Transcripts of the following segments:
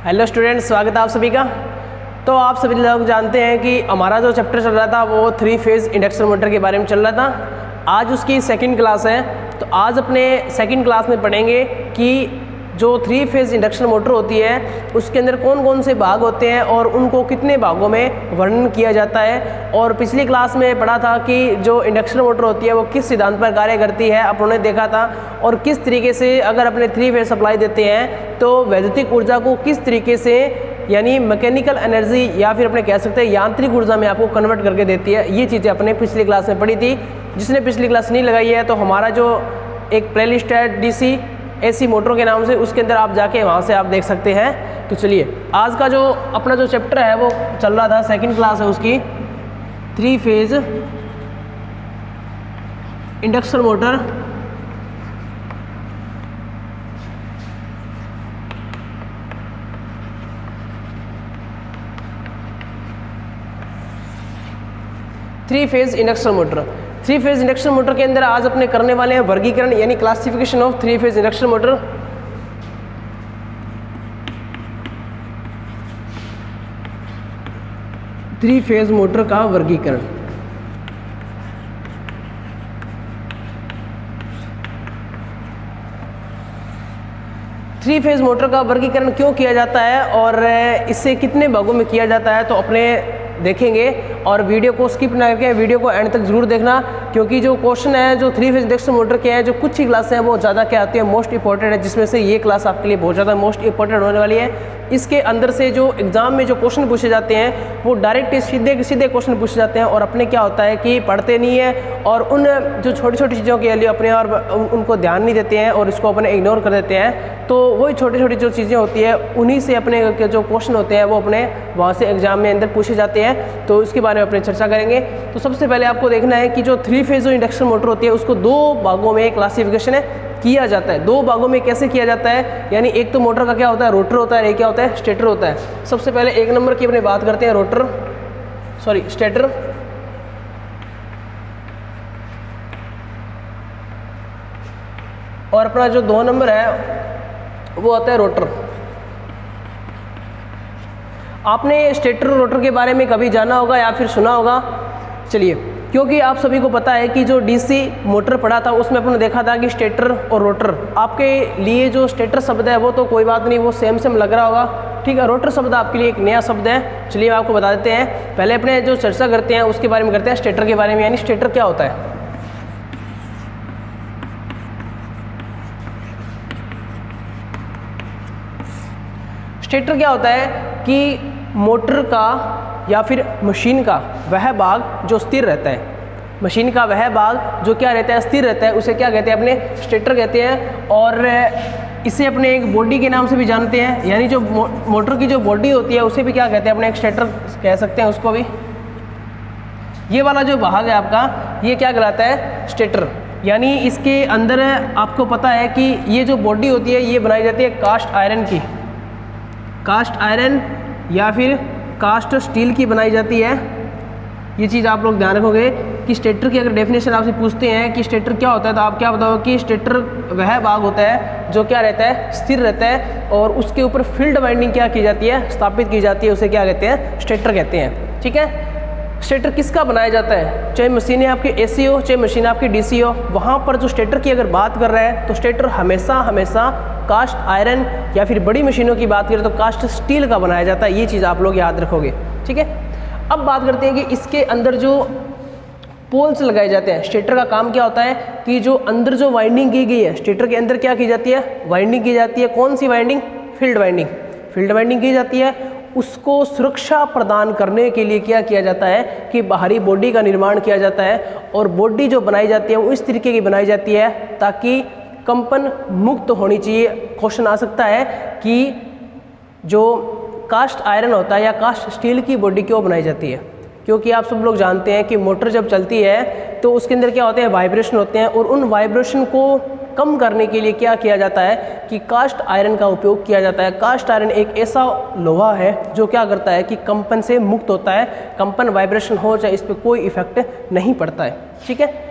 Hello students, स्वागत है आप सभी का। तो आप सभी लोग जानते हैं कि हमारा जो चैप्टर चल रहा था वो 3 फेज़ इंडक्शन मोटर के बारे में चल रहा था। आज उसकी सेकंड क्लास है। तो आज अपने सेकंड क्लास में पढ़ेंगे कि जो 3 फेज़ इंडक्शन मोटर होती है उसके अंदर कौन कौन से भाग होते हैं और उनको कितने भागों में वर्णन किया जाता है। और पिछली क्लास में पढ़ा था कि जो इंडक्शन मोटर होती है वो किस सिद्धांत पर कार्य करती है, अपने देखा था। और किस तरीके से अगर अपने 3 फेज़ सप्लाई देते हैं तो वैद्युतिक ऊर्जा को किस तरीके से यानी मैकेनिकल एनर्जी या फिर अपने कह सकते हैं यांत्रिक ऊर्जा में आपको कन्वर्ट करके देती है। ये चीज़ें अपने पिछली क्लास में पढ़ी थी। जिसने पिछली क्लास नहीं लगाई है तो हमारा जो एक प्लेलिस्ट है DC AC मोटरों के नाम से, उसके अंदर आप जाके वहाँ से आप देख सकते हैं। तो चलिए आज का जो अपना जो चैप्टर है वो चल रहा था, सेकंड क्लास है उसकी, 3 phase induction motor. Three phase induction motor. 3 phase induction motor के अंदर आज अपने करने वाले हैं वर्गीकरण यानी classification of 3 phase induction motor. Three phase motor का वर्गीकरण। थ्री फेज़ मोटर का वर्गीकरण क्यों किया जाता है और इससे कितने भागों में किया जाता है तो अपने देखेंगे। और वीडियो को स्किप ना करके वीडियो को एंड तक जरूर देखना, क्योंकि जो क्वेश्चन है जो 3 फेज़ इंडक्शन मोटर के हैं, जो कुछ ही क्लास हैं वो ज़्यादा क्या आती है, मोस्ट इंपॉर्टेंट है, जिसमें से ये क्लास आपके लिए बहुत ज़्यादा मोस्ट इंपॉर्टेंट होने वाली है। इसके अंदर से जो एग्जाम में जो क्वेश्चन पूछे जाते हैं वो डायरेक्ट सीधे क्वेश्चन पूछे जाते हैं। और अपने क्या होता है कि पढ़ते नहीं है और उन जो छोटी छोटी चीज़ों के लिए अपने और उनको ध्यान नहीं देते हैं और इसको अपने इग्नोर कर देते हैं। तो वही छोटी छोटी जो चीज़ें होती है उन्हीं से अपने के जो क्वेश्चन होते हैं वो अपने वहाँ से एग्जाम में अंदर पूछे जाते हैं। तो इसके बारे में अपने चर्चा करेंगे। तो सबसे पहले आपको देखना है कि जो 3 फेज़ इंडक्शन मोटर होती है उसको 2 भागों में क्लासिफिकेशन किया जाता है। 2 भागों में कैसे किया जाता है, यानी एक तो मोटर का क्या होता है, रोटर होता है, एक क्या होता है, स्टेटर होता है। सबसे पहले 1 नंबर की अपने बात करते हैं, स्टेटर। और अपना जो 2 नंबर है वो होता है रोटर। आपने स्टेटर और रोटर के बारे में कभी जाना होगा या फिर सुना होगा। चलिए, क्योंकि आप सभी को पता है कि जो DC मोटर पढ़ा था उसमें अपने देखा था कि स्टेटर और रोटर, आपके लिए जो स्टेटर शब्द है वो तो कोई बात नहीं, वो सेम लग रहा होगा, ठीक है। रोटर शब्द आपके लिए एक नया शब्द है। चलिए मैं आपको बता देते हैं। पहले अपने जो चर्चा करते हैं उसके बारे में करते हैं, स्टेटर के बारे में, यानी स्टेटर क्या होता है। स्टेटर क्या होता है कि मोटर का या फिर मशीन का वह भाग जो स्थिर रहता है, मशीन का वह भाग जो क्या रहता है, स्थिर रहता है, उसे क्या कहते हैं, अपने स्टेटर कहते हैं। और इसे अपने एक बॉडी के नाम से भी जानते हैं, यानी जो मोटर की जो बॉडी होती है उसे भी क्या कहते हैं, अपने एक स्टेटर कह सकते हैं उसको भी। ये वाला जो भाग है आपका, ये क्या कहलाता है, स्टेटर। यानी इसके अंदर आपको पता है कि ये जो बॉडी होती है ये बनाई जाती है कास्ट आयरन की, कास्ट आयरन या फिर कास्ट स्टील की बनाई जाती है। ये चीज़ आप लोग ध्यान रखोगे कि स्टेटर की अगर डेफिनेशन आपसे पूछते हैं कि स्टेटर क्या होता है तो आप क्या बताओगे कि स्टेटर वह भाग होता है जो क्या रहता है, स्थिर रहता है, और उसके ऊपर फील्ड वाइंडिंग क्या की जाती है, स्थापित की जाती है, उसे क्या कहते हैं, स्टेटर कहते हैं, ठीक है। स्टेटर किसका बनाया जाता है, चाहे मशीनें आपकी AC हो चाहे मशीन आपकी DC हो, वहाँ पर जो स्टेटर की अगर बात कर रहे हैं तो स्टेटर हमेशा कास्ट आयरन या फिर बड़ी मशीनों की बात करें तो कास्ट स्टील का बनाया जाता है। ये चीज़ आप लोग याद रखोगे, ठीक है। अब बात करते हैं कि इसके अंदर जो पोल्स लगाए जाते हैं, स्टेटर का काम क्या होता है कि जो अंदर जो वाइंडिंग की गई है, स्टेटर के अंदर क्या की जाती है, वाइंडिंग की जाती है। कौन सी वाइंडिंग, फील्ड वाइंडिंग की जाती है। उसको सुरक्षा प्रदान करने के लिए क्या किया जाता है कि बाहरी बॉडी का निर्माण किया जाता है, और बॉडी जो बनाई जाती है वो इस तरीके की बनाई जाती है ताकि कंपन मुक्त होनी चाहिए। क्वेश्चन आ सकता है कि जो कास्ट आयरन होता है या कास्ट स्टील की बॉडी क्यों बनाई जाती है, क्योंकि आप सब लोग जानते हैं कि मोटर जब चलती है तो उसके अंदर क्या होते हैं, वाइब्रेशन होते हैं, और उन वाइब्रेशन को कम करने के लिए क्या किया जाता है कि कास्ट आयरन का उपयोग किया जाता है। कास्ट आयरन एक ऐसा लोहा है जो क्या करता है कि कंपन से मुक्त होता है, कंपन वाइब्रेशन हो चाहे इस पर कोई इफेक्ट नहीं पड़ता है, ठीक है।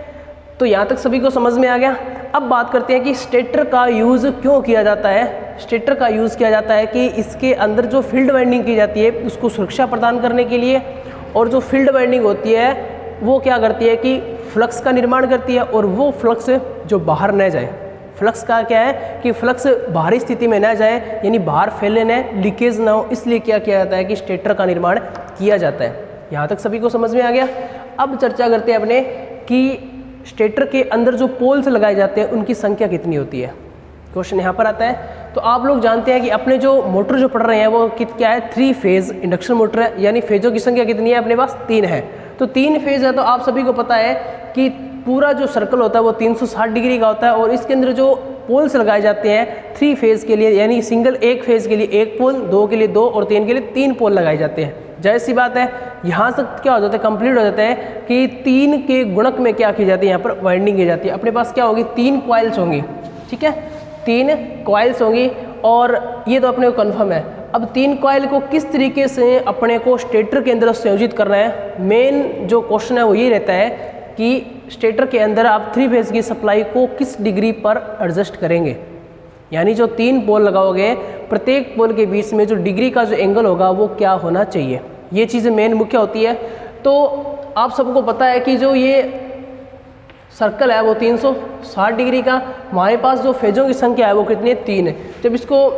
तो यहाँ तक सभी को समझ में आ गया। अब बात करते हैं कि स्टेटर का यूज़ क्यों किया जाता है। स्टेटर का यूज़ किया जाता है कि इसके अंदर जो फील्ड वाइंडिंग की जाती है उसको सुरक्षा प्रदान करने के लिए, और जो फील्ड वाइंडिंग होती है वो क्या करती है कि फ्लक्स का निर्माण करती है, और वो फ्लक्स जो बाहर न जाए। फ्लक्स का क्या है कि फ्लक्स बाहरी स्थिति में न जाए, यानी बाहर फैले न, लीकेज ना हो, इसलिए क्या किया जाता है कि स्टेटर का निर्माण किया जाता है। यहाँ तक सभी को समझ में आ गया। अब चर्चा करते हैं अपने कि स्टेटर के अंदर जो पोल्स लगाए जाते हैं उनकी संख्या कितनी होती है। क्वेश्चन यहाँ पर आता है। तो आप लोग जानते हैं कि अपने जो मोटर जो पढ़ रहे हैं वो क्या है, 3 फेज इंडक्शन मोटर है, यानी फेजों की संख्या कितनी है अपने पास, 3 है। तो 3 फेज है, तो आप सभी को पता है कि पूरा जो सर्कल होता है वो 360 डिग्री का होता है, और इसके अंदर जो पोल्स लगाए जाते हैं 3 फेज के लिए, यानी सिंगल एक फेज के लिए 1 पोल, 2 के लिए 2 और 3 के लिए 3 पोल लगाए जाते हैं। जाहिर सी बात है, यहाँ तक क्या हो जाता है, कंप्लीट हो जाता है कि 3 के गुणक में क्या की जाती है, यहाँ पर वाइंडिंग की जाती है। अपने पास क्या होगी, 3 कॉइल्स होंगी, ठीक है, 3 कॉइल्स होंगी, और ये तो अपने को कन्फर्म है। अब 3 कॉइल को किस तरीके से अपने को स्टेटर के अंदर संयोजित करना है, मेन जो क्वेश्चन है वो ये रहता है कि स्टेटर के अंदर आप 3 फेज की सप्लाई को किस डिग्री पर एडजस्ट करेंगे, यानी जो 3 पोल लगाओगे प्रत्येक पोल के बीच में जो डिग्री का जो एंगल होगा वो क्या होना चाहिए, ये चीज़ें मेन मुख्य होती है। तो आप सबको पता है कि जो ये सर्कल है वो 360 डिग्री का, हमारे पास जो फेजों की संख्या है वो कितनी है, 3 है। जब इसको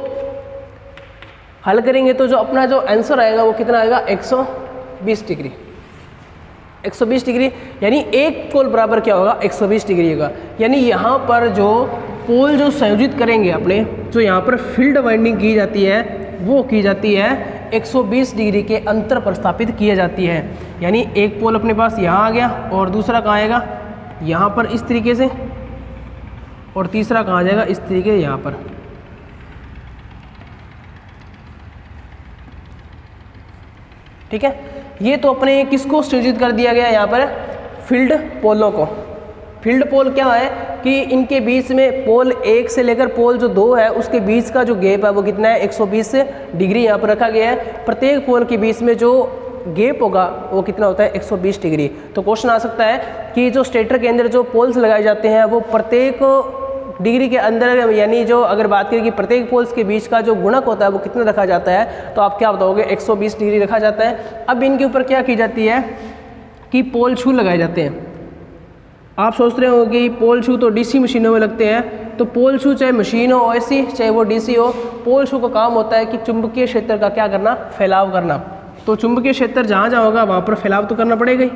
हल करेंगे तो जो अपना जो आंसर आएगा वो कितना आएगा, 120 डिग्री। 120 डिग्री यानी एक पोल बराबर क्या होगा, 120 डिग्री होगा। यानी यहाँ पर जो पोल जो संयोजित करेंगे अपने, जो यहाँ पर फील्ड वाइंडिंग की जाती है वो की जाती है 120 डिग्री के अंतर पर स्थापित की जाती है। यानी एक पोल अपने पास यहाँ आ गया, और दूसरा कहाँ आएगा, यहाँ पर इस तरीके से, और तीसरा कहाँ आ जाएगा, इस तरीके से यहाँ पर। ठीक है, ये तो अपने किसको संयोजित कर दिया गया यहाँ पर, फील्ड पोलों को। फील्ड पोल क्या है कि इनके बीच में पोल 1 से लेकर पोल जो 2 है उसके बीच का जो गैप है वो कितना है, 120 डिग्री यहाँ पर रखा गया है। प्रत्येक पोल के बीच में जो गैप होगा वो कितना होता है, 120 डिग्री। तो क्वेश्चन आ सकता है कि जो स्टेटर के अंदर जो पोल्स लगाए जाते हैं वो प्रत्येक डिग्री के अंदर, यानी जो अगर बात करें कि प्रत्येक पोल्स के बीच का जो गुणक होता है वो कितना रखा जाता है, तो आप क्या बताओगे, 120 डिग्री रखा जाता है। अब इनके ऊपर क्या की जाती है कि पोल शू लगाए जाते हैं। आप सोच रहे हो कि पोल शू तो डीसी मशीनों में लगते हैं, तो पोल शू चाहे मशीन हो ऐसी, चाहे वो डीसी हो, पोल शू का काम होता है कि चुंबकीय क्षेत्र का क्या करना, फैलाव करना। तो चुंबकीय क्षेत्र जहाँ जहाँ होगा वहाँ पर फैलाव तो करना पड़ेगा ही।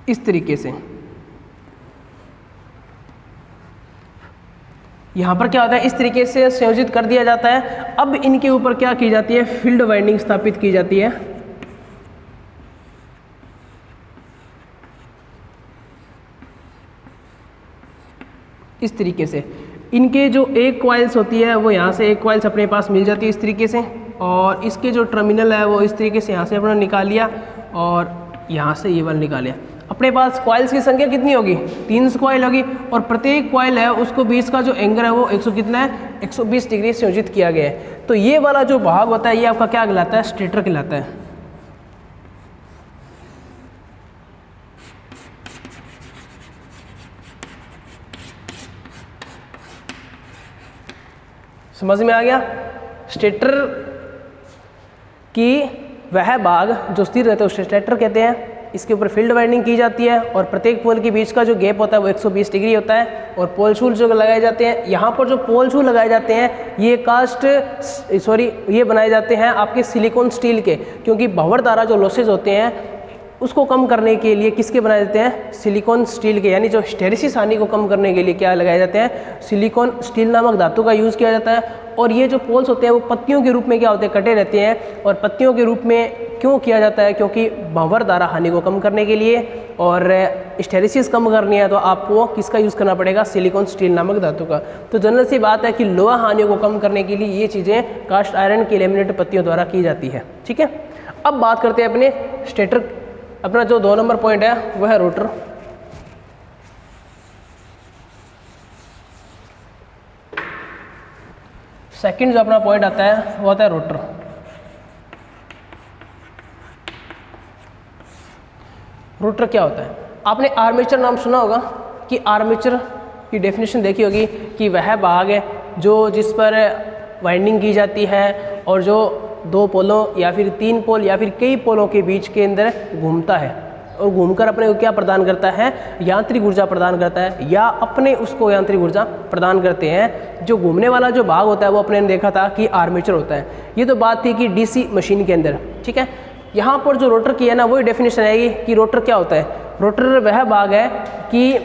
इस तरीके से यहाँ पर क्या होता है, इस तरीके से संयोजित कर दिया जाता है। अब इनके ऊपर क्या की जाती है, फील्ड वाइंडिंग स्थापित की जाती है। इस तरीके से इनके जो एक कॉइल्स होती है वो यहाँ से एक कॉइल्स अपने पास मिल जाती है इस तरीके से, और इसके जो टर्मिनल है वो इस तरीके से यहाँ से अपना निकाल लिया, और यहाँ से ये वाला निकाल लिया। अपने पास कॉइल्स की संख्या कितनी होगी, 3 कॉइल होगी, और प्रत्येक कॉइल है उसको बीच का जो एंगल है वो 100 कितना है, 120 डिग्री संयोजित किया गया है। तो ये वाला जो भाग होता है ये आपका क्या कहलाता है, स्टेटर कहलाता है। समझ में आ गया। स्टेटर की वह भाग जो स्थिर रहता है उसे स्टेटर कहते हैं। इसके ऊपर फील्ड वाइंडिंग की जाती है, और प्रत्येक पोल के बीच का जो गैप होता है वो 120 डिग्री होता है। और पोल शूल जो लगाए जाते हैं, यहाँ पर जो पोल शूल लगाए जाते हैं ये बनाए जाते हैं आपके सिलिकॉन स्टील के, क्योंकि भंवर द्वारा जो लॉसेज होते हैं उसको कम करने के लिए किसके बनाए जाते हैं, सिलिकॉन स्टील के। यानी जो हिस्टैरिसीस हानि को कम करने के लिए क्या लगाए जाते हैं, सिलिकॉन स्टील नामक धातु का यूज़ किया जाता है। और ये जो पोल्स होते हैं वो पत्तियों के रूप में क्या होते हैं, कटे रहते हैं। और पत्तियों के रूप में क्यों किया जाता है, क्योंकि भंवर द्वारा हानि को कम करने के लिए, और हिस्टैरिसीस कम करनी है तो आपको किसका यूज़ करना पड़ेगा, सिलिकॉन स्टील नामक धातु का। तो जनरल सी बात है कि लोहा हानियों को कम करने के लिए ये चीज़ें कास्ट आयरन की लेमिनेट पत्तियों द्वारा की जाती है। ठीक है, अब बात करते हैं अपने स्टेटर। अपना जो 2 नंबर पॉइंट है वह है रोटर। सेकंड जो अपना पॉइंट आता है वो आता है रोटर। रोटर क्या होता है? आपने आर्मेचर नाम सुना होगा कि आर्मेचर की डेफिनेशन देखी होगी कि वह भाग है जिस पर वाइंडिंग की जाती है और जो 2 पोलों या फिर 3 पोल या फिर कई पोलों के बीच के अंदर घूमता है और घूमकर अपने को क्या प्रदान करता है? यांत्रिक ऊर्जा प्रदान करता है, या अपने उसको यांत्रिक ऊर्जा प्रदान करते हैं। जो घूमने वाला जो भाग होता है वो अपने ने देखा था कि आर्मेचर होता है। ये तो बात थी कि डीसी मशीन के अंदर, ठीक है। यहाँ पर जो रोटर की है ना वही डेफिनेशन आएगी कि रोटर क्या होता है। रोटर वह भाग है कि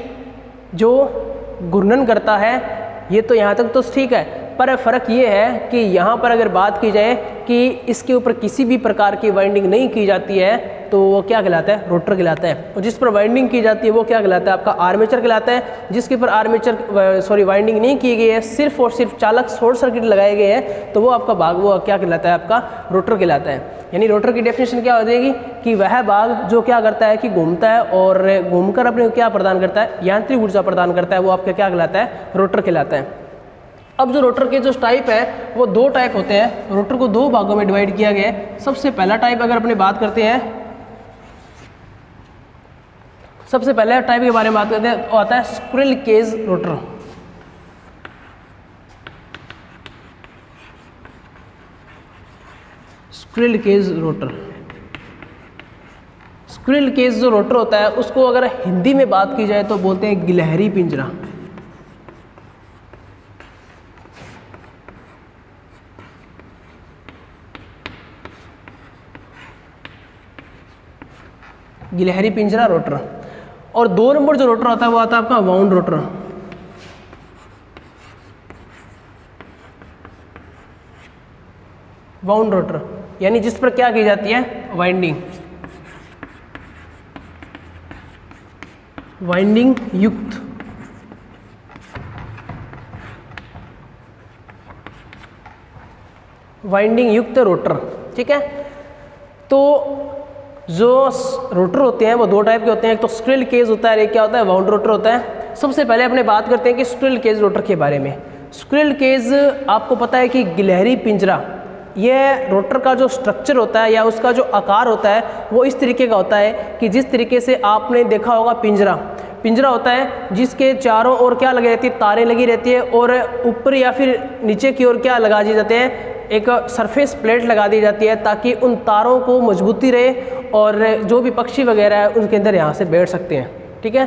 जो घूर्णन करता है। ये तो यहाँ तक तो ठीक है, पर फ़र्क ये है कि यहाँ पर अगर बात की जाए कि इसके ऊपर किसी भी प्रकार की वाइंडिंग नहीं की जाती है तो वो क्या कहलाता है? रोटर कहलाता है। और जिस पर वाइंडिंग की जाती है वो क्या कहलाता है? आपका आर्मेचर कहलाता है। जिसके ऊपर वाइंडिंग नहीं की गई है, सिर्फ और सिर्फ चालक शॉर्ट सर्किट लगाए गए हैं, तो वो आपका भाग वो क्या कहलाता है? आपका रोटर कहलाता है। यानी रोटर की डेफिनेशन क्या हो जाएगी कि वह भाग जो क्या करता है कि घूमता है और घूमकर अपने क्या प्रदान करता है? यांत्रिक ऊर्जा प्रदान करता है, वो आपका क्या कहलाता है? रोटर कहलाता है। अब जो रोटर के जो टाइप है वो 2 टाइप होते हैं। रोटर को 2 भागों में डिवाइड किया गया है। सबसे पहला टाइप अगर अपनी बात करते हैं, सबसे पहले टाइप के बारे में बात करते हैं, वो आता है squirrel cage rotor. Squirrel cage rotor, squirrel cage जो रोटर होता है उसको अगर हिंदी में बात की जाए तो बोलते हैं गिलहरी पिंजरा। गिलहरी पिंजरा रोटर। और 2 नंबर जो रोटर होता है वो आता है आपका वाउंड रोटर। वाउंड रोटर यानी जिस पर क्या की जाती है? वाइंडिंग, वाइंडिंग युक्त, वाइंडिंग युक्त रोटर, ठीक है। तो जो रोटर होते हैं वो 2 टाइप के होते हैं, एक तो स्क्विरल केज होता है, एक क्या होता है? वाउंड रोटर होता है। सबसे पहले अपने बात करते हैं कि स्क्विरल केज रोटर के बारे में। स्क्विरल केज आपको पता है कि गिलहरी पिंजरा, यह रोटर का जो स्ट्रक्चर होता है या उसका जो आकार होता है वो इस तरीके का होता है कि जिस तरीके से आपने देखा होगा पिंजरा होता है जिसके चारों ओर क्या लगी रहती है? तारें लगी रहती है, और ऊपर या फिर नीचे की ओर क्या लगा दिए जाते हैं? एक सरफेस प्लेट लगा दी जाती है ताकि उन तारों को मजबूती रहे और जो भी पक्षी वगैरह है उनके अंदर यहाँ से बैठ सकते हैं, ठीक है।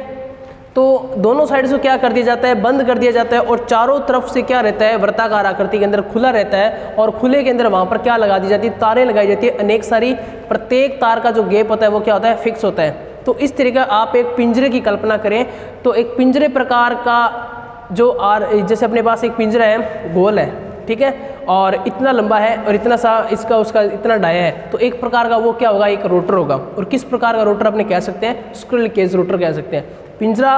तो दोनों साइड से क्या कर दिया जाता है? बंद कर दिया जाता है, और चारों तरफ से क्या रहता है? वृत्ताकार आकृति के अंदर खुला रहता है, और खुले के अंदर वहाँ पर क्या लगा दी जाती है? तारें लगाई जाती है अनेक सारी। प्रत्येक तार का जो गैप होता है वो क्या होता है? फिक्स होता है। तो इस तरीके आप एक पिंजरे की कल्पना करें तो एक पिंजरे प्रकार का जो जैसे अपने पास एक पिंजरा है, गोल है, ठीक है, और इतना लंबा है और इतना सा इसका उसका इतना डाया है, तो एक प्रकार का वो क्या होगा? एक रोटर होगा। और किस प्रकार का रोटर अपने कह सकते हैं? स्क्विरल केज रोटर कह सकते हैं। पिंजरा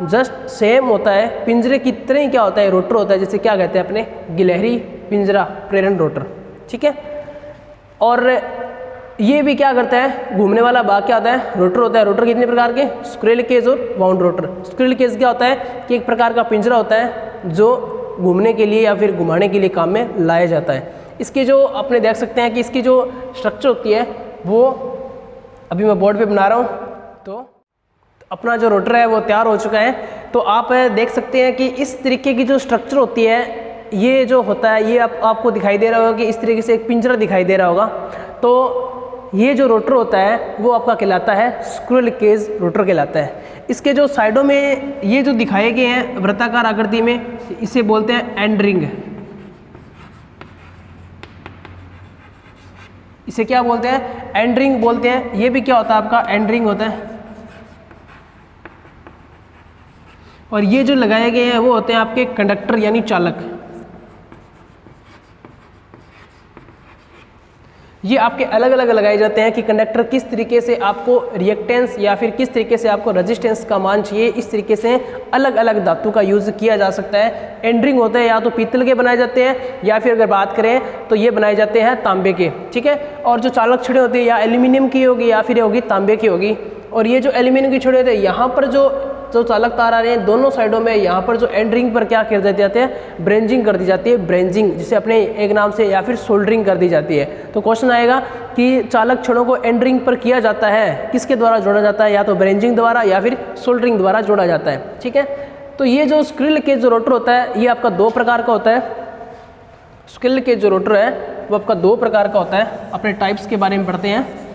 जस्ट सेम होता है, पिंजरे की तरह ही क्या होता है? रोटर होता है, जैसे क्या कहते हैं अपने? गिलहरी पिंजरा प्रेरण रोटर, ठीक है। और ये भी क्या करता है? घूमने वाला भाग क्या होता है? रोटर होता है। रोटर कितने प्रकार के? स्क्विरल केज और वाउंड रोटर। स्क्विरल केज क्या होता है कि एक प्रकार का पिंजरा होता है जो घूमने के लिए या फिर घुमाने के लिए काम में लाया जाता है। इसके जो अपने देख सकते हैं कि इसकी जो स्ट्रक्चर होती है वो अभी मैं बोर्ड पे बना रहा हूँ। तो अपना जो रोटर है वो तैयार हो चुका है। तो आप देख सकते हैं कि इस तरीके की जो स्ट्रक्चर होती है, ये जो होता है ये आपको दिखाई दे रहा होगा कि इस तरीके से एक पिंजरा दिखाई दे रहा होगा। तो ये जो रोटर होता है वो आपका कहलाता है स्क्विरल केज रोटर कहलाता है। इसके जो साइडों में ये जो दिखाए गए हैं वृत्ताकार आकृति में, इसे बोलते हैं एंड रिंग। इसे क्या बोलते हैं? एंड रिंग बोलते हैं। ये भी क्या होता है? आपका एंड रिंग होता है। और ये जो लगाए गए हैं वो होते हैं आपके कंडक्टर यानी चालक। ये आपके अलग अलग लगाए जाते हैं कि कंडक्टर किस तरीके से आपको रिएक्टेंस या फिर किस तरीके से आपको रेजिस्टेंस का मान चाहिए। इस तरीके से अलग अलग धातु का यूज़ किया जा सकता है। एंड रिंग होते हैं या तो पीतल के बनाए जाते हैं या फिर अगर बात करें तो ये बनाए जाते हैं तांबे के, ठीक है। और जो चालक छड़े होते हैं या एल्यूमिनियम की होगी या फिर होगी तांबे की होगी। और ये जो एल्यूमिनियम की छड़े होते हैं यहाँ पर जो जो चालक तार आ रहे हैं दोनों साइडों में यहाँ पर जो एंड रिंग पर क्या कर दी जाती है, ब्रेंजिंग कर दी जाती है, ब्रेंजिंग जिसे अपने एक नाम से या फिर सोल्डरिंग कर दी जाती है। तो क्वेश्चन आएगा कि चालक छड़ों को एंड रिंग पर किया जाता है, किसके द्वारा जोड़ा जाता है, या तो ब्रेंजिंग द्वारा या फिर सोल्डरिंग द्वारा जोड़ा जाता है। ठीक है, तो ये जो स्क्विरल केज जो रोटर होता है ये आपका दो प्रकार का होता है। स्क्विरल केज जो रोटर है वो आपका दो प्रकार का होता है। अपने टाइप्स के बारे में पढ़ते हैं।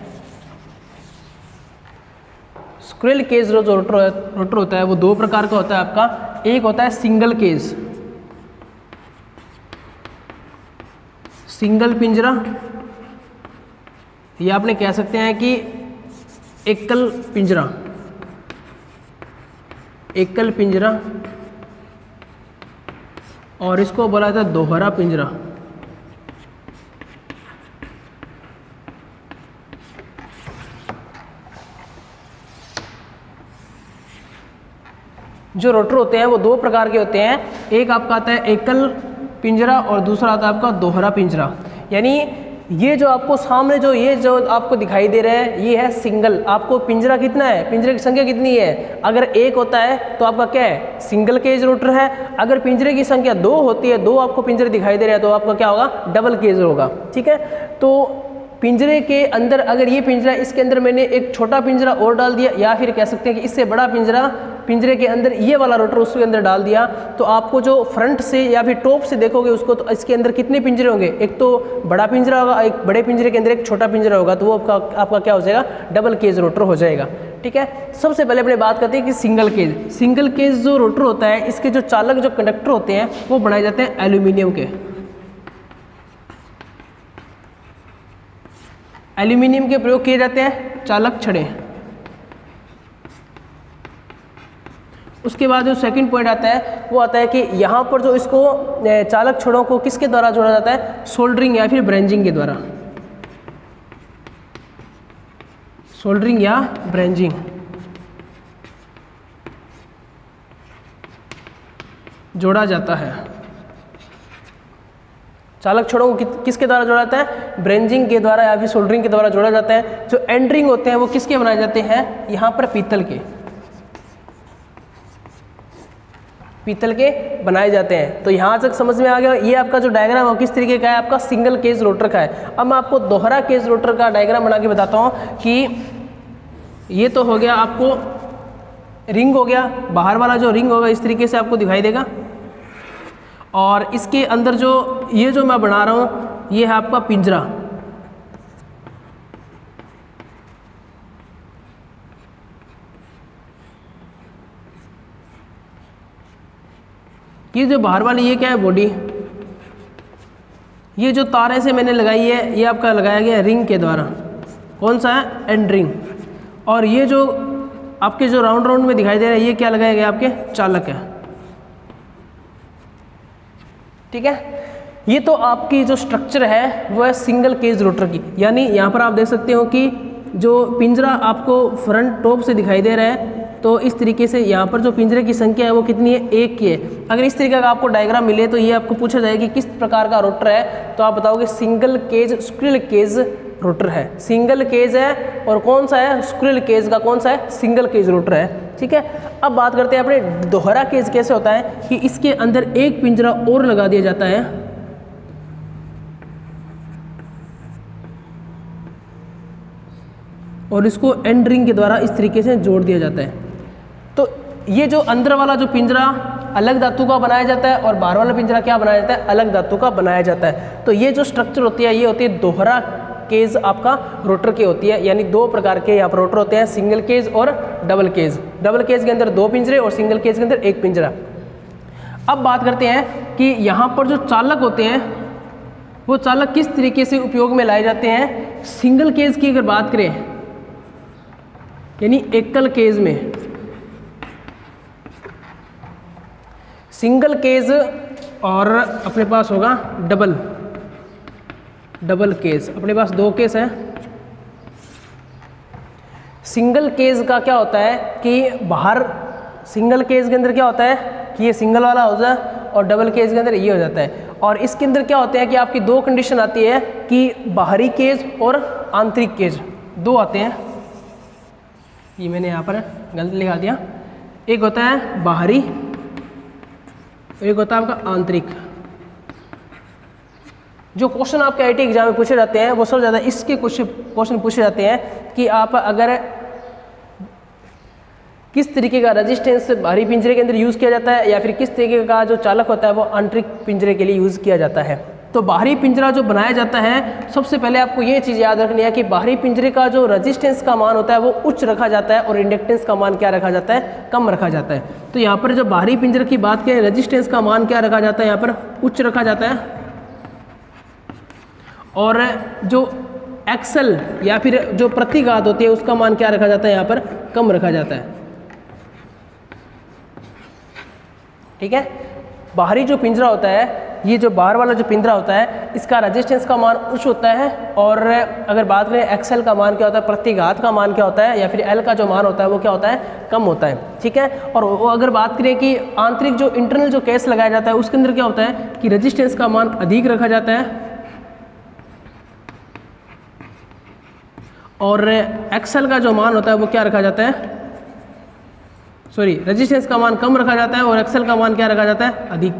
स्क्विरल केज जो रोटर होता है वो दो प्रकार का होता है आपका। एक होता है सिंगल केज, सिंगल पिंजरा, या आपने कह सकते हैं कि एकल पिंजरा, एकल पिंजरा, और इसको बोला जाता है दोहरा पिंजरा। जो रोटर होते हैं वो दो प्रकार के होते हैं। एक आपका आता है एकल पिंजरा और दूसरा आता है आपका दोहरा पिंजरा। यानी ये जो आपको सामने जो आपको दिखाई दे रहा है ये है सिंगल। आपको पिंजरा कितना है, पिंजरे की संख्या कितनी है, अगर एक होता है तो आपका क्या है, सिंगल केज रोटर है। अगर पिंजरे की संख्या दो होती है, दो आपको पिंजरे दिखाई दे रहे हैं, तो आपका क्या होगा, डबल केज होगा। ठीक है, तो पिंजरे के अंदर अगर ये पिंजरा, इसके अंदर मैंने एक छोटा पिंजरा और डाल दिया, या फिर कह सकते हैं कि इससे बड़ा पिंजरा पिंजरे के अंदर ये वाला रोटर उसके अंदर डाल दिया, तो आपको जो फ्रंट से या फिर टॉप से देखोगे उसको, तो इसके अंदर कितने पिंजरे होंगे, एक तो बड़ा पिंजरा होगा, एक बड़े पिंजरे के अंदर एक छोटा पिंजरा होगा, तो वो आपका क्या हो जाएगा, डबल केज रोटर हो जाएगा। ठीक है, सबसे पहले अपने बात करते हैं कि सिंगल केज। सिंगल केज जो रोटर होता है इसके जो चालक जो कंडक्टर होते हैं वो बनाए जाते हैं एल्यूमिनियम के। एल्यूमिनियम के प्रयोग किए जाते हैं चालक छड़े। उसके बाद जो सेकंड पॉइंट आता है वो आता है कि यहाँ पर जो इसको चालक छड़ों को किसके द्वारा जोड़ा जाता है, सोल्डरिंग या फिर ब्रेंजिंग के द्वारा, सोल्डरिंग या ब्रेंजिंग। जोड़ा जाता है चालक छड़ों को किसके द्वारा जोड़ा जाता है, ब्रेंजिंग के द्वारा या फिर सोल्डरिंग के द्वारा जोड़ा जाता है। जो एंड रिंग होते हैं वो किसके बनाए जाते हैं, यहाँ पर पीतल के, पीतल के बनाए जाते हैं। तो यहाँ तक समझ में आ गया। ये आपका जो डायग्राम है किस तरीके का है, आपका सिंगल केज रोटर का है। अब मैं आपको दोहरा केज रोटर का डायग्राम बना के बताता हूँ कि ये तो हो गया आपको रिंग हो गया, बाहर वाला जो रिंग होगा इस तरीके से आपको दिखाई देगा, और इसके अंदर जो ये जो मैं बना रहा हूँ ये है आपका पिंजरा। ये जो बाहर वाली ये क्या है, बॉडी। ये जो तारें से मैंने लगाई है ये आपका लगाया गया रिंग के द्वारा, कौन सा है, एंड रिंग। और ये जो आपके जो राउंड राउंड में दिखाई दे रहा है ये क्या लगाया गया, आपके चालक है। ठीक है, ये तो आपकी जो स्ट्रक्चर है वो है सिंगल केज रोटर की। यानी यहाँ पर आप देख सकते हो कि जो पिंजरा आपको फ्रंट टॉप से दिखाई दे रहा है, तो इस तरीके से यहाँ पर जो पिंजरे की संख्या है वो कितनी है, एक की है। अगर इस तरीके का आपको डायग्राम मिले तो ये आपको पूछा जाए कि किस प्रकार का रोटर है, तो आप बताओगे single cage squirrel cage rotor है। सिंगल केज है और कौन सा है, स्क्विरल केज का कौन सा है, सिंगल केज रोटर है। ठीक है, अब बात करते हैं अपने दोहरा केज कैसे होता है, कि इसके अंदर एक पिंजरा और लगा दिया जाता है, और इसको एंड रिंग के द्वारा इस तरीके से जोड़ दिया जाता है। तो ये जो अंदर वाला जो पिंजरा अलग धातु का बनाया जाता है और बाहर वाला पिंजरा क्या बनाया जाता है, अलग धातु का बनाया जाता है। तो ये जो स्ट्रक्चर होती है ये होती है दोहरा केज आपका रोटर की होती है। यानी दो प्रकार के यहाँ पर रोटर होते हैं, सिंगल केज और डबल केज। डबल केज के अंदर दो पिंजरे और सिंगल केज के अंदर एक पिंजरा। अब बात करते हैं कि यहाँ पर जो चालक होते हैं वो चालक किस तरीके से उपयोग में लाए जाते हैं। सिंगल केज की अगर बात करें, यानी एकल केज में, सिंगल केज और अपने पास होगा डबल केज। अपने पास दो केस हैं। सिंगल केज का क्या होता है कि बाहर सिंगल केज के अंदर क्या होता है कि ये सिंगल वाला हो जाए, और डबल केज के अंदर ये हो जाता है। और इसके अंदर क्या होते हैं कि आपकी दो कंडीशन आती है कि बाहरी केज और आंतरिक केज, दो आते हैं। ये मैंने यहाँ पर गलत लिखा दिया। एक होता है बाहरी, एक होता है आपका आंतरिक। जो क्वेश्चन आपके आईटी एग्जाम में पूछे जाते हैं वो सबसे ज़्यादा इसके क्वेश्चन पूछे जाते हैं कि आप अगर किस तरीके का रेजिस्टेंस बाहरी पिंजरे के अंदर यूज़ किया जाता है या फिर किस तरीके का जो चालक होता है वो आंतरिक पिंजरे के लिए यूज़ किया जाता है। तो बाहरी पिंजरा जो बनाया जाता है, सबसे पहले आपको ये चीज़ याद रखनी है कि बाहरी पिंजरे का जो रेजिस्टेंस का मान होता है वो उच्च रखा जाता है और इंडक्टेंस का मान क्या रखा जाता है, कम रखा जाता है। तो यहाँ पर जब बाहरी पिंजरे की बात करें, रेजिस्टेंस का मान क्या रखा जाता है, यहाँ पर उच्च रखा जाता है, और जो एक्सल या फिर जो प्रतिघात होती है उसका मान क्या रखा जाता है, यहाँ पर कम रखा जाता है। ठीक है, बाहरी जो पिंजरा होता है, ये जो बाहर वाला जो पिंजरा होता है, इसका रेजिस्टेंस का मान उच्च होता है, और अगर बात करें एक्सल का मान क्या होता है, प्रतिघात का मान क्या होता है, या फिर एल का जो मान होता है वो क्या होता है, कम होता है। ठीक है, और अगर बात करें कि आंतरिक जो इंटरनल जो केस लगाया जाता है उसके अंदर क्या होता है कि रेजिस्टेंस का मान अधिक रखा जाता है और एक्सल का जो मान होता है वो क्या रखा जाता है, रेजिस्टेंस का मान कम रखा जाता है और एक्सल का मान क्या रखा जाता है, अधिक।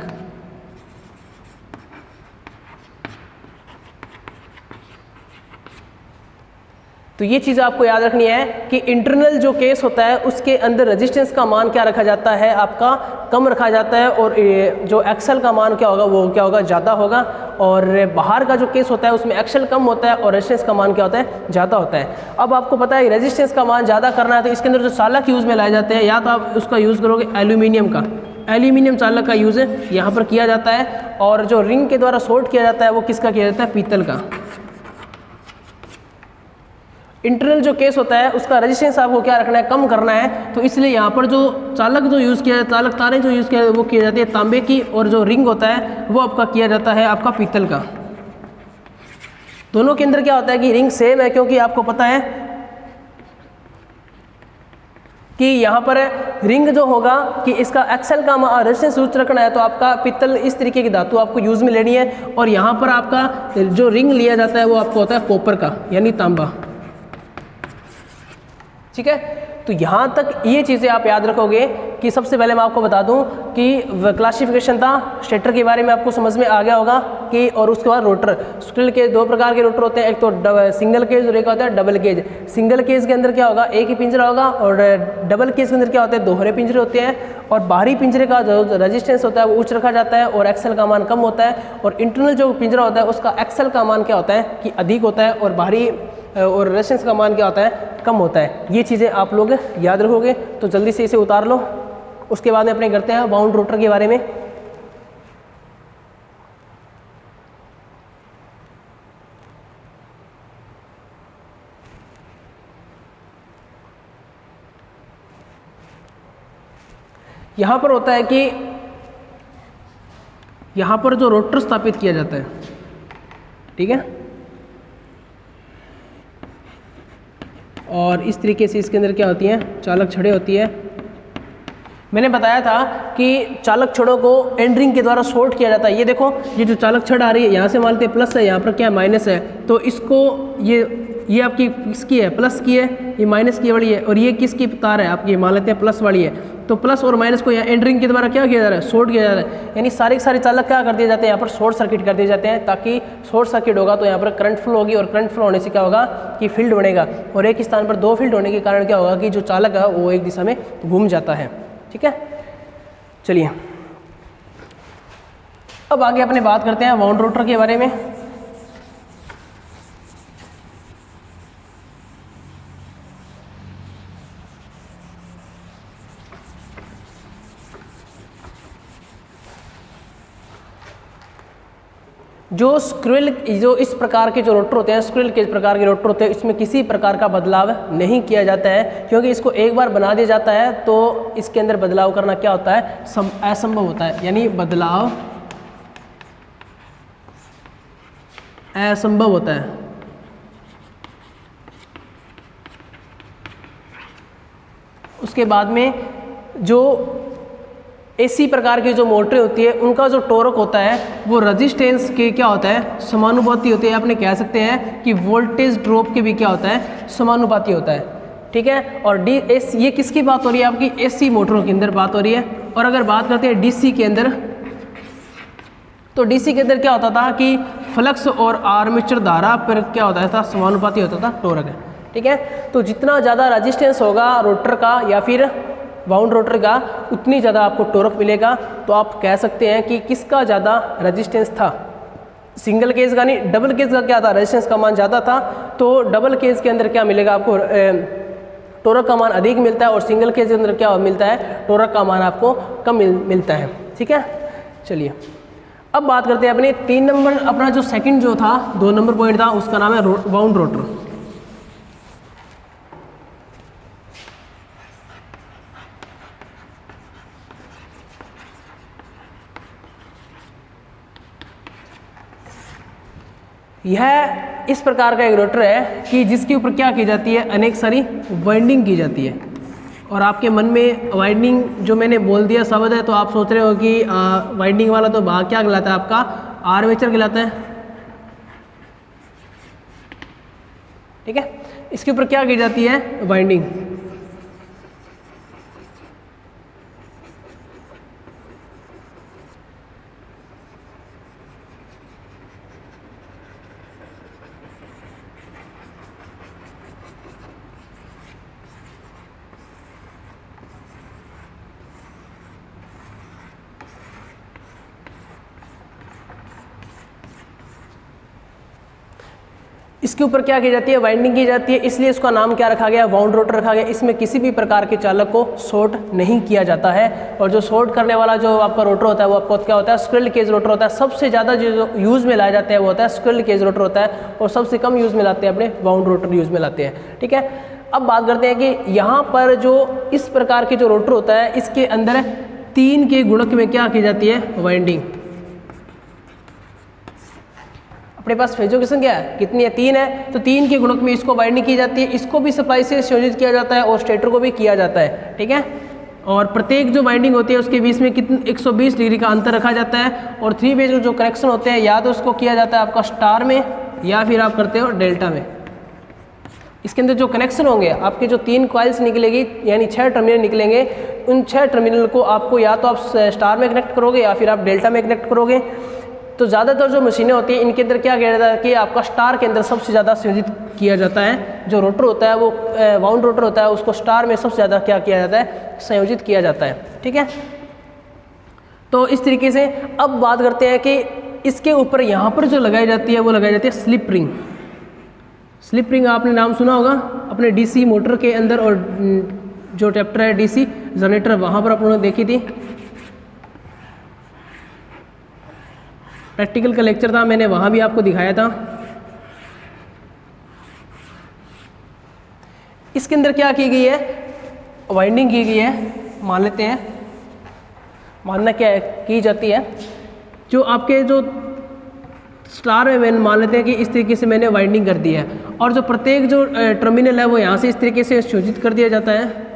तो ये चीज़ आपको याद रखनी है कि इंटरनल जो केस होता है उसके अंदर रेजिस्टेंस का मान क्या रखा जाता है, आपका कम रखा जाता है, और जो एक्सल का मान क्या होगा वो क्या होगा, ज़्यादा होगा। और बाहर का जो केस होता है उसमें एक्सल कम होता है और रेजिस्टेंस का मान क्या होता है, ज़्यादा होता है। अब आपको पता है रेजिस्टेंस का मान ज़्यादा करना है तो इसके अंदर जो चालक यूज़ में लाए जाते हैं, या तो आप उसका यूज़ करोगे एल्यूमिनियम का, एल्यूमिनियम चालक का यूज़ यहाँ पर किया जाता है, और जो रिंग के द्वारा शॉर्ट किया जाता है वो किसका किया जाता है, पीतल का। इंटरनल जो केस होता है उसका रेजिस्टेंस आपको क्या रखना है, कम करना है, तो इसलिए यहाँ पर जो चालक जो यूज़ किया, चालक तारें जो यूज़ किया वो किया जाती है तांबे की, और जो रिंग होता है वो आपका किया जाता है आपका पीतल का। दोनों के अंदर क्या होता है कि रिंग सेम है, क्योंकि आपको पता है कि यहाँ पर रिंग जो होगा कि इसका एक्सल का रेजिस्टेंस उच्च रखना है तो आपका पीतल इस तरीके की धातु आपको यूज़ में लेनी है, और यहाँ पर आपका जो रिंग लिया जाता है वो आपको होता है कॉपर का, यानी तांबा। ठीक है, तो यहाँ तक ये चीज़ें आप याद रखोगे कि सबसे पहले मैं आपको बता दूं कि क्लासिफिकेशन था स्टेटर के बारे में, आपको समझ में आ गया होगा कि, और उसके बाद रोटर, स्क्विरल के दो प्रकार के रोटर होते हैं, एक तो सिंगल केज और एक होता है डबल केज। सिंगल केज के अंदर क्या होगा, एक ही पिंजरा होगा, और डबल केज के अंदर क्या होता है, दोहरे पिंजरे होते हैं, और बाहरी पिंजरे का जो रेजिस्टेंस होता है वो उच्च रखा जाता है और एक्सल का मान कम होता है, और इंटरनल जो पिंजरा होता है उसका एक्सल का मान क्या होता है कि अधिक होता है, और बाहरी और रेजिस्टेंस का मान क्या होता है, कम होता है। ये चीज़ें आप लोग याद रखोगे, तो जल्दी से इसे उतार लो। उसके बाद में अपने करते हैं बाउंड रोटर के बारे में। यहाँ पर होता है कि यहाँ पर जो रोटर स्थापित किया जाता है, ठीक है, और इस तरीके से इसके अंदर क्या होती हैं, चालक छड़ें होती है। मैंने बताया था कि चालक छड़ों को एंड रिंग के द्वारा शॉर्ट किया जाता है। ये देखो, ये जो चालक छड़ आ रही है यहाँ से मानते हैं प्लस है, यहाँ पर क्या है माइनस है, तो इसको ये आपकी किसकी है, प्लस की है, ये माइनस की वाली है, और ये किसकी तार है आपकी, मान लेते हैं प्लस वाली है। तो प्लस और माइनस को यहाँ एंड रिंग के द्वारा क्या किया जा रहा है, शॉर्ट किया जा रहा है, यानी सारे के सारे चालक क्या कर दिए जाते हैं, यहाँ पर शॉर्ट सर्किट कर दिए जाते हैं, ताकि शॉर्ट सर्किट होगा तो यहाँ पर करंट फ्लो होगी, और करंट फ्लो होने से क्या होगा कि फील्ड बनेगा, और एक स्थान पर दो फील्ड होने के कारण क्या होगा कि जो चालक है वो एक दिशा में घूम जाता है। ठीक है, चलिए अब आगे अपने बात करते हैं वाउंड रोटर के बारे में। जो इस प्रकार के जो रोटर होते हैं, स्क्विरल के प्रकार के रोटर होते हैं, इसमें किसी प्रकार का बदलाव नहीं किया जाता है, क्योंकि इसको एक बार बना दिया जाता है तो इसके अंदर बदलाव करना क्या होता है, असंभव होता है, यानी बदलाव असंभव होता है। उसके बाद में जो एसी प्रकार की जो मोटरें होती है उनका जो टॉर्क होता है वो रेजिस्टेंस के क्या होता है, समानुपाती होते हैं। आपने कह सकते हैं कि वोल्टेज ड्रॉप के भी क्या होता है, समानुपाती होता है। ठीक है। और ये किसकी बात हो रही है, आपकी एसी मोटरों के अंदर बात हो रही है। और अगर बात करते हैं डीसी के अंदर, तो डीसी के अंदर क्या होता था कि फ्लक्स और आर्मेचर धारा पर क्या होता था, समानुपाती होता था टॉर्क, ठीक है। तो जितना ज़्यादा रेजिस्टेंस होगा रोटर का या फिर वाउंड रोटर का, उतनी ज़्यादा आपको टॉर्क मिलेगा। तो आप कह सकते हैं कि किसका ज़्यादा रेजिस्टेंस था, सिंगल केज का नहीं, डबल केज का क्या था, रेजिस्टेंस का मान ज़्यादा था। तो डबल केज के अंदर क्या मिलेगा आपको, टॉर्क का मान अधिक मिलता है, और सिंगल केज के अंदर क्या मिलता है, टॉर्क का मान आपको कम मिलता है, ठीक है। चलिए अब बात करते हैं अपने 3 नंबर, अपना जो सेकंड जो था 2 नंबर पॉइंट था, उसका नाम है वाउंड रोटर। यह इस प्रकार का एक रोटर है कि जिसके ऊपर क्या की जाती है, अनेक सारी वाइंडिंग की जाती है। और आपके मन में वाइंडिंग जो मैंने बोल दिया शब्द है, तो आप सोच रहे हो कि वाइंडिंग वाला तो भाग क्या कहलाता है, आपका आर्मेचर कहलाता है, ठीक है। इसके ऊपर क्या की जाती है, वाइंडिंग। इसके ऊपर क्या की जाती है, वाइंडिंग की जाती है, इसलिए इसका नाम क्या रखा गया, वाउंड रोटर रखा गया। इसमें किसी भी प्रकार के चालक को शॉर्ट नहीं किया जाता है। और जो शॉर्ट करने वाला जो आपका रोटर होता है वो आपको क्या होता है, स्क्विरल केज रोटर होता है। सबसे ज़्यादा जो यूज़ में लाया जाता है वो होता है स्क्विरल केज रोटर होता है, और सबसे कम यूज़ में लाते हैं अपने वाउंड रोटर यूज़ में लाते हैं, ठीक है। अब बात करते हैं कि यहाँ पर जो इस प्रकार के जो रोटर होता है, इसके अंदर 3 के गुणक में क्या की जाती है, वाइंडिंग। अपने पास फेजों की संख्या कितनी है, 3 है, तो 3 के गुणक में इसको वाइंडिंग की जाती है। इसको भी सप्लाई से संयोजित किया जाता है और स्टेटर को भी किया जाता है, ठीक है। और प्रत्येक जो वाइंडिंग होती है उसके बीच में कितने 120 डिग्री का अंतर रखा जाता है। और 3 फेज जो कनेक्शन होते हैं, या तो उसको किया जाता है आपका स्टार में, या फिर आप करते हो डेल्टा में। इसके अंदर जो कनेक्शन होंगे, आपके जो 3 कॉइल्स निकलेगी, यानी 6 टर्मिनल निकलेंगे, उन 6 टर्मिनल को आपको या तो आप स्टार में कनेक्ट करोगे या फिर आप डेल्टा में कनेक्ट करोगे। तो ज़्यादातर जो मशीनें होती हैं इनके अंदर क्या किया जाता है कि आपका स्टार के अंदर सबसे ज़्यादा संयोजित किया जाता है। जो रोटर होता है वो वाउंड रोटर होता है, उसको स्टार में सबसे ज़्यादा क्या किया जाता है, संयोजित किया जाता है, ठीक है। तो इस तरीके से अब बात करते हैं कि इसके ऊपर यहाँ पर जो लगाई जाती है वो लगाई जाती है स्लिप रिंग। स्लिप रिंग आपने नाम सुना होगा अपने डीसी मोटर के अंदर, और जो चैप्टर है डीसी जनरेटर, वहाँ पर आपने देखी थी। प्रैक्टिकल का लेक्चर था, मैंने वहाँ भी आपको दिखाया था। इसके अंदर क्या की गई है, वाइंडिंग की गई है, मान लेते हैं, मानना क्या है की जाती है, जो आपके जो स्टार में मैंने मान लेते हैं कि इस तरीके से मैंने वाइंडिंग कर दी है। और जो प्रत्येक जो टर्मिनल है वो यहाँ से इस तरीके से संयोजित कर दिया जाता है।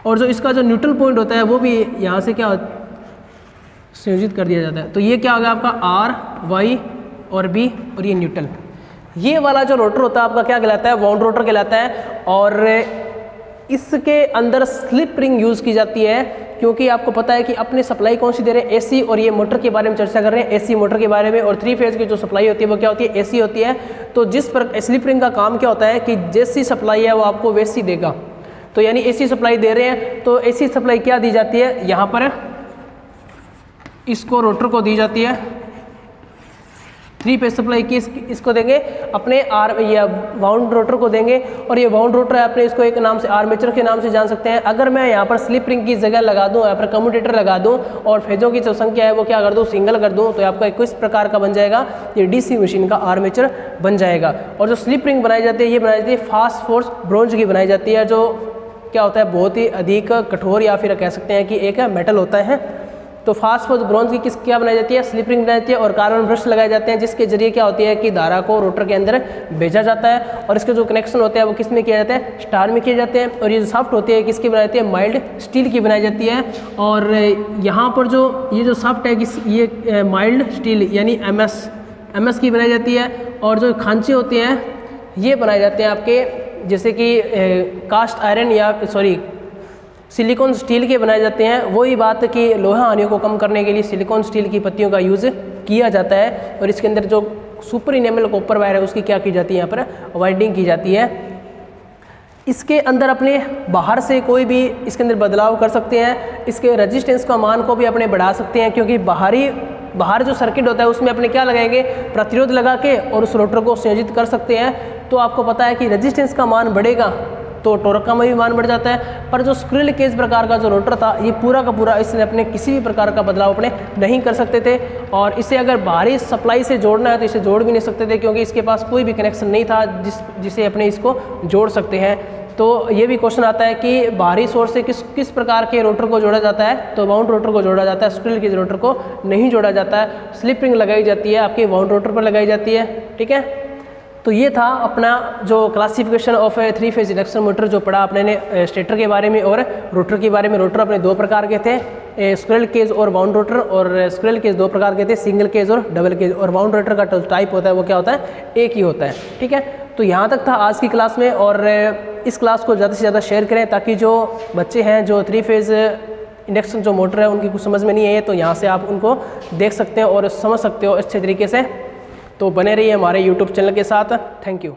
और जो इसका जो न्यूट्रल पॉइंट होता है वो भी यहाँ से क्या संयोजित कर दिया जाता है। तो ये क्या होगा आपका आर, वाई और बी, और ये न्यूट्रल। ये वाला जो रोटर होता है आपका क्या कहलाता है, वाउंड रोटर कहलाता है। और इसके अंदर स्लिप रिंग यूज़ की जाती है, क्योंकि आपको पता है कि अपने सप्लाई कौन सी दे रहे हैं, एसी। और ये मोटर के बारे में चर्चा कर रहे हैं, एसी मोटर के बारे में। और 3 फेज की जो सप्लाई होती है वो क्या होती है, एसी होती है। तो जिस पर स्लिप रिंग का काम क्या होता है कि जैसी सप्लाई है वो आपको वैसी देगा। तो यानी एसी सप्लाई दे रहे हैं, तो एसी सप्लाई क्या दी जाती है, यहाँ पर इसको रोटर को दी जाती है। 3 फेज सप्लाई की इसको देंगे, अपने या वाउंड रोटर को देंगे। और ये वाउंड रोटर है, अपने इसको एक नाम से आर्मेचर के नाम से जान सकते हैं। अगर मैं यहाँ पर स्लिप रिंग की जगह लगा दूँ, यहाँ पर कम्यूटेटर लगा दूँ, और फेजों की जो संख्या है वो क्या कर दूँ, सिंगल कर दूँ, तो आपका किस प्रकार का बन जाएगा, ये डीसी मशीन का आर्मेचर बन जाएगा। और जो स्लिप रिंग बनाई जाती है, ये बनाई जाती है फास्ट फोर्स ब्रोंज की बनाई जाती है, जो क्या होता है, बहुत ही अधिक कठोर, या फिर कह सकते हैं कि एक मेटल होता है। तो फास्ट फोर्स ब्रोंज की क्या बनाई जाती है, स्लिप रिंग बनाई जाती है। और कार्बन ब्रश लगाए जाते हैं, जिसके जरिए क्या होती है कि धारा को रोटर के अंदर भेजा जाता है। और इसके जो कनेक्शन होते हैं वो किस में किया जाता है, स्टार में किए जाते हैं। और ये जो सॉफ्ट होती है किसकी बनाई जाती है, माइल्ड स्टील की बनाई जाती है। और यहाँ पर जो ये जो सॉफ्ट है, ये माइल्ड स्टील यानी MS MS की बनाई जाती है। और जो खांचे होते हैं ये बनाए जाते हैं आपके जैसे कि कास्ट आयरन या सिलिकॉन स्टील के बनाए जाते हैं। वही बात कि लोहा हानियों को कम करने के लिए सिलिकॉन स्टील की पत्तियों का यूज़ किया जाता है। और इसके अंदर जो सुपर इनेमल कॉपर वायर है उसकी क्या की जाती है, यहाँ पर वाइंडिंग की जाती है। इसके अंदर अपने बाहर से कोई भी इसके अंदर बदलाव कर सकते हैं। इसके रेजिस्टेंस का मान को भी अपने बढ़ा सकते हैं, क्योंकि बाहर जो सर्किट होता है उसमें अपने क्या लगाएंगे, प्रतिरोध लगा के और उस रोटर को संयोजित कर सकते हैं। तो आपको पता है कि रेजिस्टेंस का मान बढ़ेगा तो टॉर्क का भी मान बढ़ जाता है। पर जो स्क्विरल केज प्रकार का जो रोटर था ये पूरा का पूरा इसने अपने किसी भी प्रकार का बदलाव अपने नहीं कर सकते थे। और इसे अगर बाहरी सप्लाई से जोड़ना है तो इसे जोड़ भी नहीं सकते थे, क्योंकि इसके पास कोई भी कनेक्शन नहीं था जिसे अपने इसको जोड़ सकते हैं। तो ये भी क्वेश्चन आता है कि बाहरी सोर्स से किस प्रकार के रोटर को जोड़ा जाता है, तो वाउंड रोटर को जोड़ा जाता है, स्क्विरल केज रोटर को नहीं जोड़ा जाता है। स्लिप रिंग लगाई जाती है आपकी वाउंड रोटर पर लगाई जाती है। ठीक है, तो ये था अपना जो classification of 3 phase induction motor जो पढ़ा आपने ने स्टेटर के बारे में और रोटर के बारे में। रोटर अपने 2 प्रकार के थे, स्क्विरल केज और वाउंड रोटर। और स्क्विरल केज 2 प्रकार के थे, सिंगल केज और डबल केज। और वाउंड रोटर का टाइप होता है वो क्या होता है, एक ही होता है। ठीक है, तो यहाँ तक था आज की क्लास में। और इस क्लास को ज़्यादा से ज़्यादा शेयर करें ताकि जो बच्चे हैं जो 3 फेज इंडक्शन जो मोटर है उनकी कुछ समझ में नहीं है तो यहाँ से आप उनको देख सकते हो और समझ सकते हो अच्छे तरीके से। तो बने रहिए हमारे YouTube चैनल के साथ। Thank you.